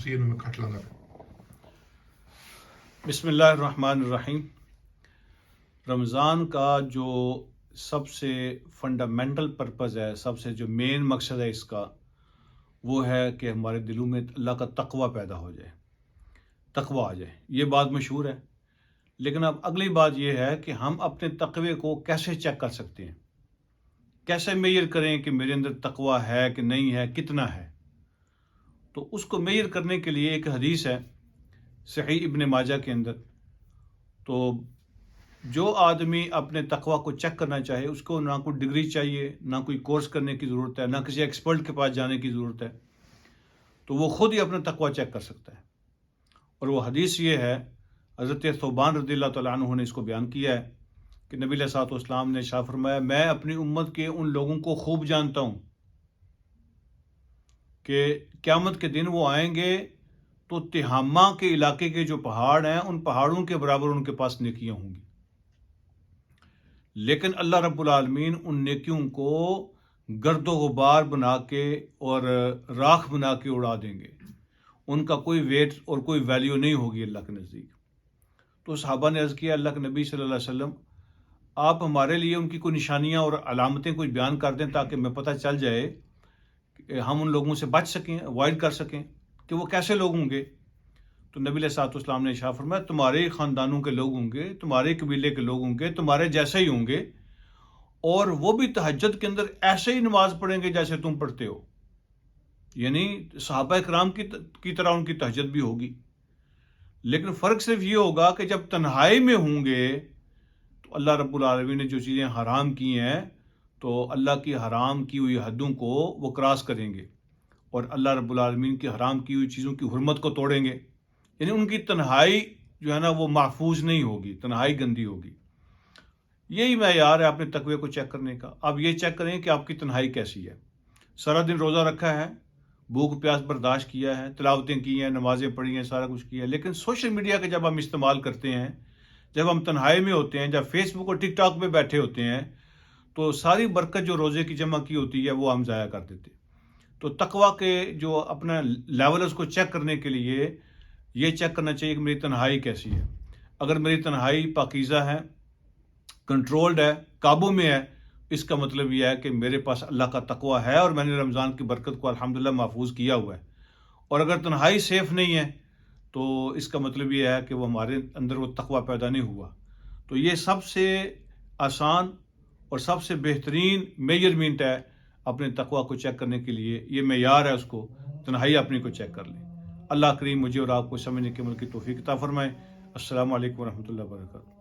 تفصیل میں کھٹ لانا پہ. بسم اللہ الرحمن الرحیم. رمضان کا جو سب سے فنڈامنٹل پرپز ہے، سب سے جو مین مقصد ہے اس کا، وہ ہے کہ ہمارے دلوں میں اللہ کا تقوی پیدا ہو جائے، تقوی آ جائے. یہ بات مشہور ہے، لیکن اب اگلی بات یہ ہے کہ ہم اپنے تقوی کو کیسے چیک کر سکتے ہیں، کیسے میئر کریں کہ میرے اندر تقوی ہے کہ نہیں ہے، کتنا ہے. تو اس کو میئر کرنے کے لیے ایک حدیث ہے صحیح ابن ماجہ کے اندر. تو جو آدمی اپنے تقوی کو چیک کرنا چاہے، اس کو نہ کوئی ڈگری چاہیے، نہ کوئی کورس کرنے کی ضرورت ہے، نہ کسی ایکسپرٹ کے پاس جانے کی ضرورت ہے. تو وہ خود ہی اپنا تقوی چیک کر سکتا ہے. اور وہ حدیث یہ ہے، حضرت ثوبان رضی اللہ تعالیٰ عنہ نے اس کو بیان کیا ہے کہ نبی علیہ الصلوۃ والسلام نے ارشاد فرمایا، میں اپنی امت کے ان لوگوں کو خوب جانتا ہوں کہ قیامت کے دن وہ آئیں گے تو تہامہ کے علاقے کے جو پہاڑ ہیں، ان پہاڑوں کے برابر ان کے پاس نیکیاں ہوں گی، لیکن اللہ رب العالمین ان نیکیوں کو گرد و غبار بنا کے اور راکھ بنا کے اڑا دیں گے. ان کا کوئی ویٹ اور کوئی ویلیو نہیں ہوگی اللہ کے نزدیک. تو صحابہ نے عرض کیا، اللہ کے نبی صلی اللہ علیہ وسلم، آپ ہمارے لیے ان کی کوئی نشانیاں اور علامتیں کچھ بیان کر دیں تاکہ میں پتہ چل جائے کہ ہم ان لوگوں سے بچ سکیں، اوائڈ کر سکیں کہ وہ کیسے لوگ ہوں گے. تو نبی علیہ الصلوۃ والسلام نے ارشاد فرمایا، تمہارے خاندانوں کے لوگ ہوں گے، تمہارے قبیلے کے لوگ ہوں گے، تمہارے جیسے ہی ہوں گے، اور وہ بھی تہجد کے اندر ایسے ہی نماز پڑھیں گے جیسے تم پڑھتے ہو. یعنی صحابہ کرام کی طرح ان کی تہجد بھی ہوگی، لیکن فرق صرف یہ ہوگا کہ جب تنہائی میں ہوں گے تو اللہ رب العالمین نے جو چیزیں حرام کی ہیں تو اللہ کی حرام کی ہوئی حدوں کو وہ کراس کریں گے، اور اللہ رب العالمین کی حرام کی ہوئی چیزوں کی حرمت کو توڑیں گے. یعنی ان کی تنہائی جو ہے نا وہ محفوظ نہیں ہوگی، تنہائی گندی ہوگی. یہی معیار ہے اپنے تقوی کو چیک کرنے کا. اب یہ چیک کریں کہ آپ کی تنہائی کیسی ہے. سارا دن روزہ رکھا ہے، بھوک پیاس برداشت کیا ہے، تلاوتیں کی ہیں، نمازیں پڑھی ہیں، سارا کچھ کیا ہے، لیکن سوشل میڈیا کا جب ہم استعمال کرتے ہیں، جب ہم تنہائی میں ہوتے ہیں، جب فیس بک اور ٹک ٹاک پہ بیٹھے ہوتے ہیں، تو ساری برکت جو روزے کی جمع کی ہوتی ہے وہ ہم ضائع کر دیتے. تو تقوی کے جو اپنا لیول اس کو چیک کرنے کے لیے یہ چیک کرنا چاہیے کہ میری تنہائی کیسی ہے. اگر میری تنہائی پاکیزہ ہے، کنٹرولڈ ہے، قابو میں ہے، اس کا مطلب یہ ہے کہ میرے پاس اللہ کا تقوی ہے اور میں نے رمضان کی برکت کو الحمدللہ محفوظ کیا ہوا ہے. اور اگر تنہائی سیف نہیں ہے تو اس کا مطلب یہ ہے کہ وہ ہمارے اندر وہ تقوی پیدا نہیں ہوا. تو یہ سب سے آسان اور سب سے بہترین میجرمنٹ ہے اپنے تقوی کو چیک کرنے کے لیے. یہ معیار ہے، اس کو تنہائی اپنی کو چیک کر لیں. اللہ کریم مجھے اور آپ کو سمجھنے کے عمل کی توفیق عطا فرمائے. السلام علیکم ورحمۃ اللہ وبرکاتہ.